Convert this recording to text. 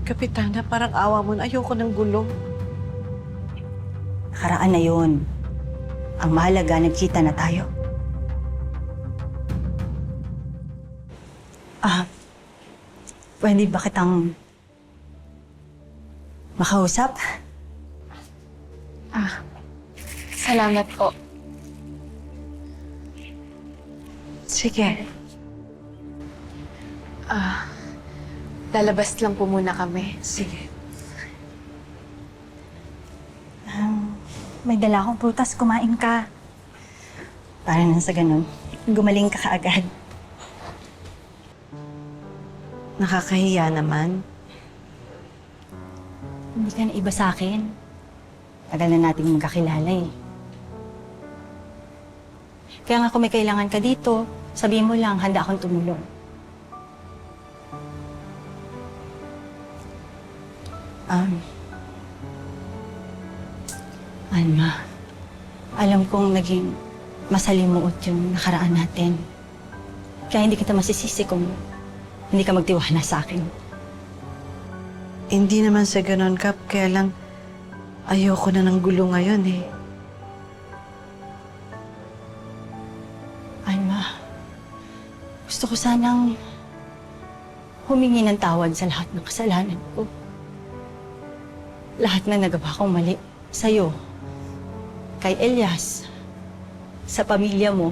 Kapitana, parang awa mo na. Ayoko ng gulo. Nakaraan na yun. Ang mahalaga, nagkita na tayo. Pwede ba kitang makausap? Salamat po. Sige. Lalabas lang po muna kami. Sige. May dala akong prutas, kumain ka. Para nang sa ganun, gumaling ka kaagad. Nakakahiya naman. Hindi ka na iba sa akin. Tagal na nating magkakilala eh. Kaya nga kung may kailangan ka dito, sabihin mo lang, handa akong tumulong. Alma, alam kong naging masalimuot yung nakaraan natin. Kaya hindi kita masisisi kung hindi ka magtiwala sa akin. Hindi naman sa ganun, Kap. Kaya lang, ayoko na ng gulo ngayon eh. Alma, gusto ko sanang humingi ng tawad sa lahat ng kasalanan ko. Lahat na nagawa kong mali sa'yo, kay Elias, sa pamilya mo,